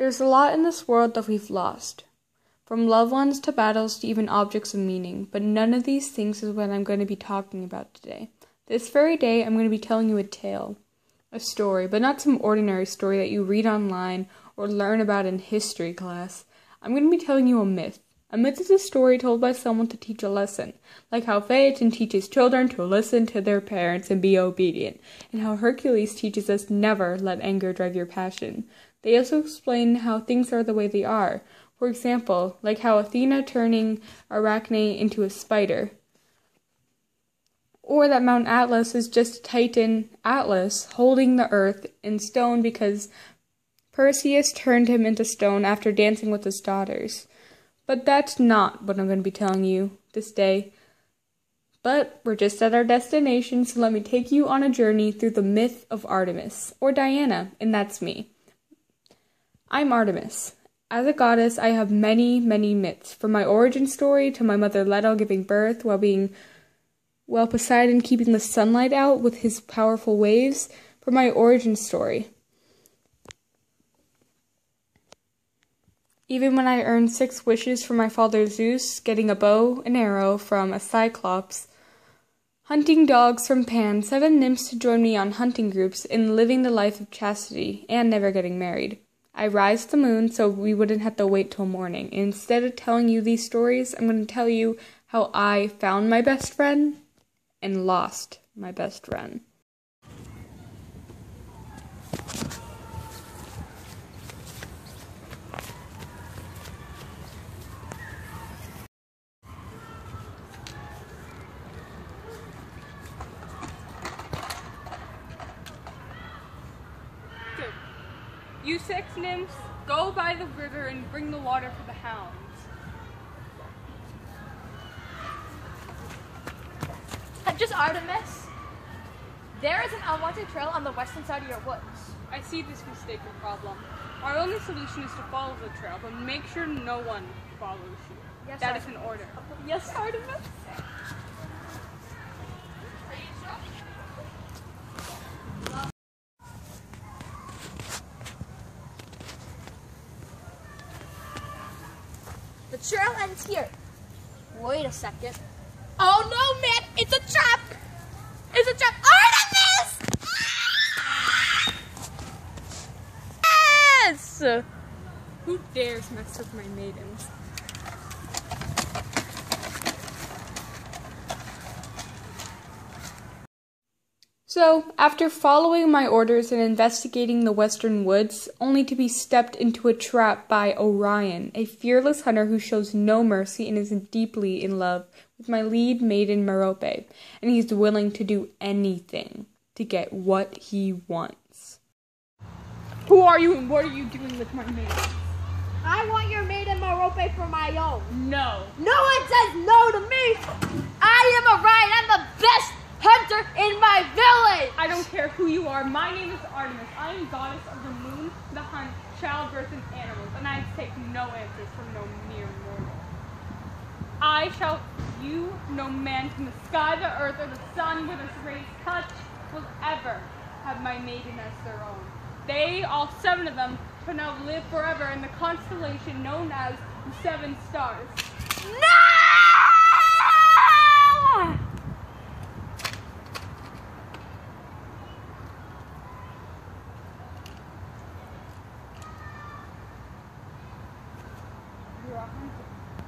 There's a lot in this world that we've lost, from loved ones to battles to even objects of meaning, but none of these things is what I'm going to be talking about today. This very day, I'm going to be telling you a tale, a story, but not some ordinary story that you read online or learn about in history class. I'm going to be telling you a myth. A myth is a story told by someone to teach a lesson, like how Phaeton teaches children to listen to their parents and be obedient, and how Hercules teaches us never let anger drive your passion. They also explain how things are the way they are. For example, like how Athena turning Arachne into a spider. Or that Mount Atlas is just Titan Atlas holding the earth in stone because Perseus turned him into stone after dancing with his daughters. But that's not what I'm going to be telling you this day. But we're just at our destination, so let me take you on a journey through the myth of Artemis, or Diana, and that's me. I'm Artemis. As a goddess, I have many, many myths, from my origin story to my mother Leto giving birth while Poseidon keeping the sunlight out with his powerful waves, from my origin story. Even when I earned 6 wishes from my father Zeus, getting a bow and arrow from a Cyclops, hunting dogs from Pan, 7 nymphs to join me on hunting groups, and living the life of chastity, and never getting married. I rise the moon so we wouldn't have to wait till morning. And instead of telling you these stories, I'm going to tell you how I found my best friend and lost my best friend. You 6 nymphs, go by the river and bring the water for the hounds. Just Artemis. There is an unwanted trail on the western side of your woods. I see this mistaken problem. Our only solution is to follow the trail, but make sure no one follows you. Yes, that is an order. Yes, Artemis. The trail ends here. Wait a second. Oh no, man! It's a trap! It's a trap! Artemis! Yes! Who dares mess with my maidens? So, after following my orders and investigating the western woods, only to be stepped into a trap by Orion, a fearless hunter who shows no mercy and is deeply in love with my lead maiden Merope, and he's willing to do anything to get what he wants. Who are you and what are you doing with my maiden? I want your maiden Merope for my own. No. No one says no to me! I am Orion. I'm the best hunter in my village! I don't care who you are. My name is Artemis. I am goddess of the moon, the hunt, childbirth, and animals, and I take no answers from no mere mortal. I shall you, no man from the sky, the earth, or the sun with its rays touch will ever have my maiden as their own. They, all 7 of them, shall now live forever in the constellation known as the 7 stars. No!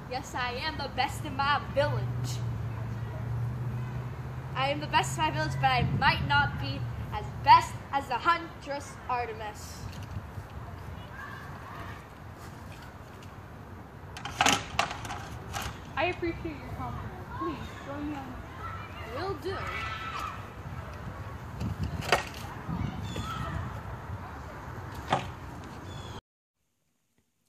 Yes, I am the best in my village. I am the best in my village, but I might not be as best as the huntress Artemis. I appreciate your compliment. Please, join me on. Will do.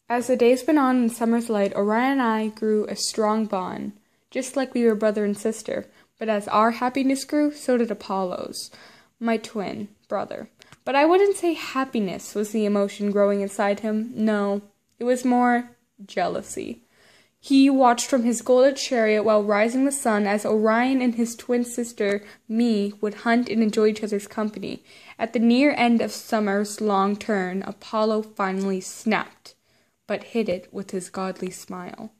As the days went on in summer's light, Orion and I grew a strong bond, just like we were brother and sister. But as our happiness grew, so did Apollo's, my twin brother. But I wouldn't say happiness was the emotion growing inside him. No, it was more jealousy. He watched from his golden chariot while rising the sun as Orion and his twin sister, Me, would hunt and enjoy each other's company. At the near end of summer's long turn, Apollo finally snapped, but hid it with his godly smile.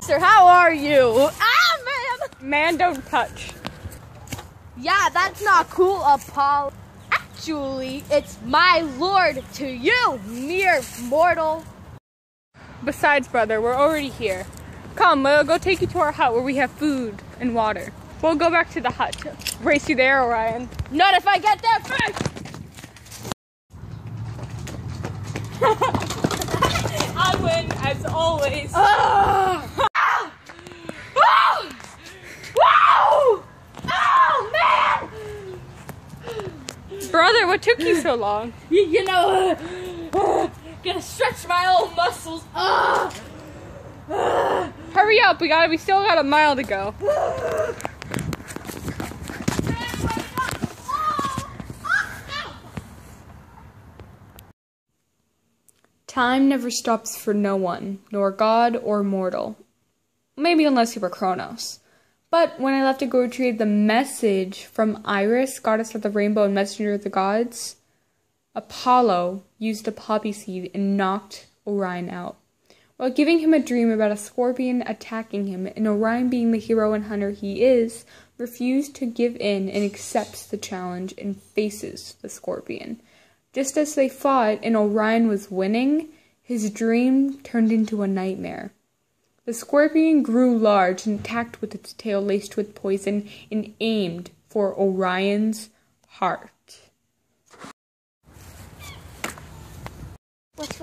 Sir, how are you? Ah, man! Man, don't touch. Yeah, that's not cool, Apollo. Actually, it's my lord to you, mere mortal. Besides, brother, we're already here. Come, we'll go take you to our hut where we have food and water. We'll go back to the hut. Race you there, Orion. Not if I get there first! I win, as always. Brother, what took you so long? You know, gonna stretch my old muscles. Hurry up, we still got a mile to go. Time never stops for no one, nor god or mortal. Maybe unless you were Kronos. But when I left to go retrieve the message from Iris, goddess of the rainbow and messenger of the gods, Apollo used a poppy seed and knocked Orion out, while giving him a dream about a scorpion attacking him, and Orion, being the hero and hunter he is, refused to give in and accepts the challenge and faces the scorpion. Just as they fought and Orion was winning, his dream turned into a nightmare. The scorpion grew large and attacked with its tail laced with poison and aimed for Orion's heart. What?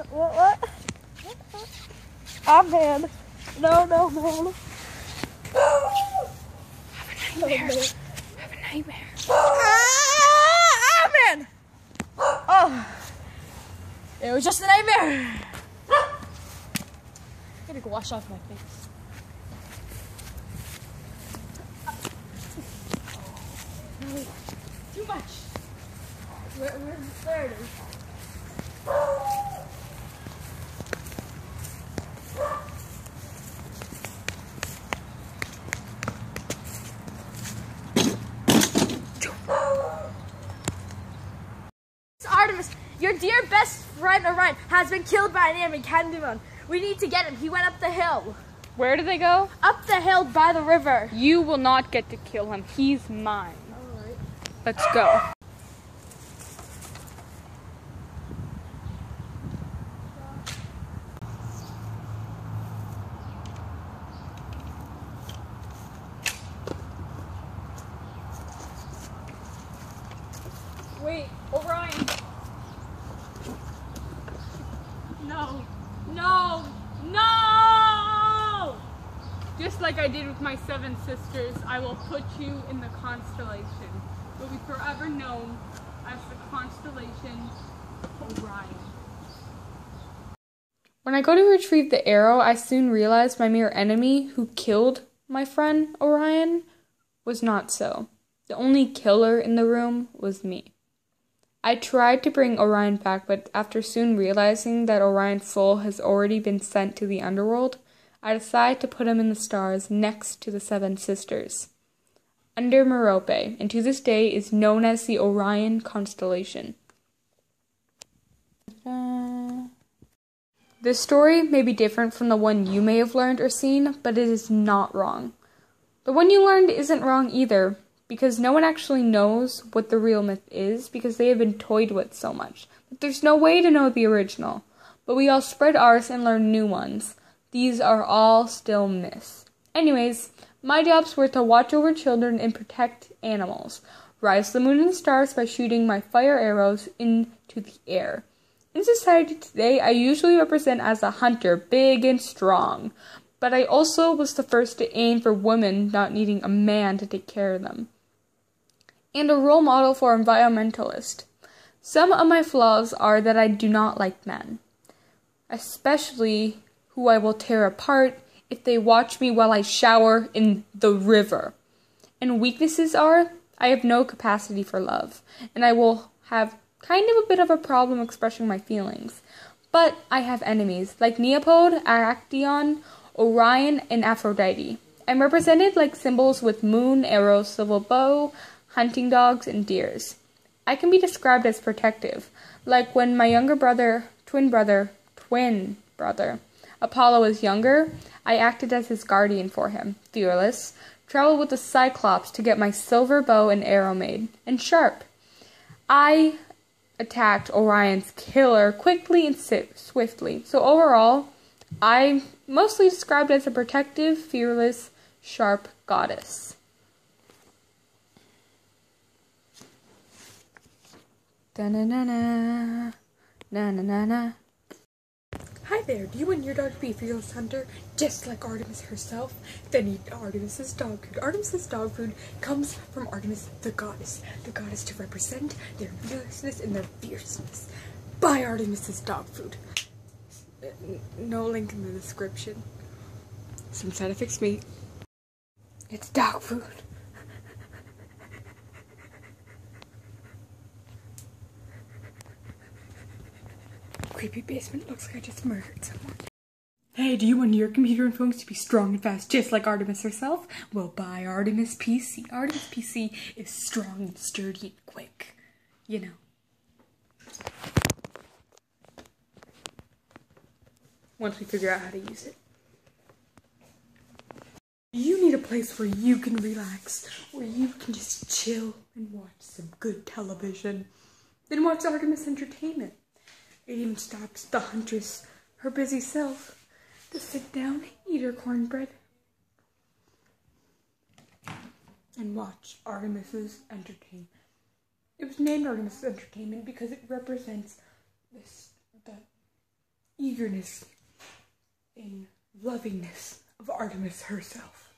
Oh, man. No, man. Have a nightmare. Man! Oh, it was just a nightmare. I'm gonna go wash off my face. No, too much. There it is. Artemis, your dear best friend Orion has been killed by an enemy Candyman. We need to get him. He went up the hill. Where do they go? Up the hill by the river. You will not get to kill him. He's mine. Alright. Let's go. Wait, Orion. No! Just like I did with my 7 sisters, I will put you in the constellation. You'll be forever known as the constellation Orion. When I go to retrieve the arrow, I soon realized my mere enemy who killed my friend Orion was not so. The only killer in the room was me. I tried to bring Orion back, but after soon realizing that Orion's soul has already been sent to the underworld, I decided to put him in the stars next to the 7 sisters, under Merope, and to this day is known as the Orion constellation. This story may be different from the one you may have learned or seen, but it is not wrong. The one you learned isn't wrong either, because no one actually knows what the real myth is because they have been toyed with so much that there's no way to know the original. But we all spread ours and learn new ones. These are all still myths. Anyways, my jobs were to watch over children and protect animals, rise the moon and the stars by shooting my fire arrows into the air. In society today, I usually represent as a hunter, big and strong, but I also was the first to aim for women not needing a man to take care of them, and a role model for environmentalists. Some of my flaws are that I do not like men. especially who I will tear apart if they watch me while I shower in the river. And weaknesses are, I have no capacity for love, and I will have kind of a bit of a problem expressing my feelings. But I have enemies, like Neopode, Actaeon, Orion, and Aphrodite. I'm represented like symbols with moon, arrows, silver bow, hunting dogs, and deers. I can be described as protective, like when my twin brother, Apollo was younger, I acted as his guardian for him. Fearless, traveled with the Cyclops to get my silver bow and arrow made, and sharp. I attacked Orion's killer quickly and swiftly. So overall, I'm mostly described as a protective, fearless, sharp goddess. Da-na-na-na, na-na-na-na. Hi there, do you want your dog to be a fearless hunter, just like Artemis herself? Then eat Artemis's dog food. Artemis's dog food comes from Artemis the goddess to represent their fearlessness and their fierceness. Buy Artemis's dog food. No link in the description. Some side effects me. It's dog food. Creepy basement, looks like I just murdered someone. Hey, do you want your computer and phones to be strong and fast just like Artemis herself? Well, buy Artemis PC. Artemis PC is strong and sturdy and quick. You know. Once we figure out how to use it. You need a place where you can relax, where you can just chill and watch some good television. Then watch Artemis Entertainment. It even stops the huntress, her busy self, to sit down, eat her cornbread, and watch Artemis's Entertainment. It was named Artemis's Entertainment because it represents the eagerness and lovingness of Artemis herself.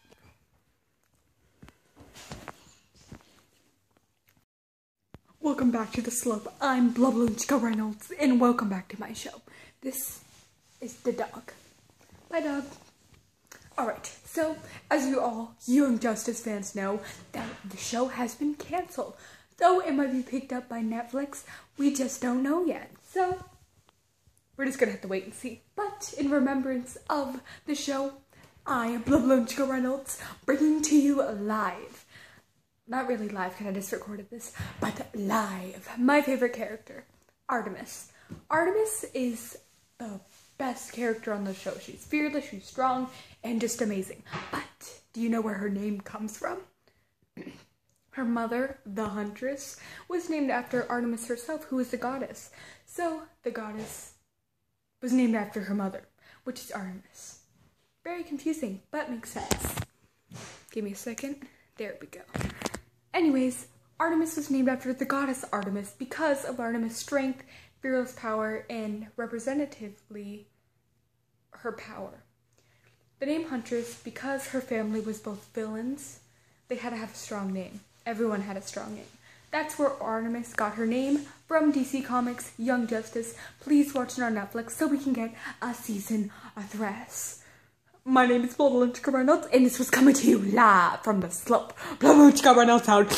Welcome back to the slope. I'm Balhuchae Renalds, and welcome back to my show. This is the dog. My dog. Alright, so as you all Young Justice fans know, that the show has been canceled. Though it might be picked up by Netflix, we just don't know yet. So we're just gonna have to wait and see. But in remembrance of the show, I am Balhuchae Renalds, bringing to you live. Not really live because I just recorded this, but live. My favorite character, Artemis. Artemis is the best character on the show. She's fearless, she's strong, and just amazing. But do you know where her name comes from? Her mother, the Huntress, was named after Artemis herself, who is the goddess. So the goddess was named after her mother, which is Artemis. Very confusing, but makes sense. Give me a second. There we go. Anyways, Artemis was named after the goddess Artemis because of Artemis' strength, fearless power, and representatively her power. The name Huntress, because her family was both villains, they had to have a strong name. Everyone had a strong name. That's where Artemis got her name from DC Comics' Young Justice. Please watch it on Netflix so we can get a season of Thresh. My name is Balhuchae Renalds, and this was coming to you live from the slope. Balhuchae Renalds out.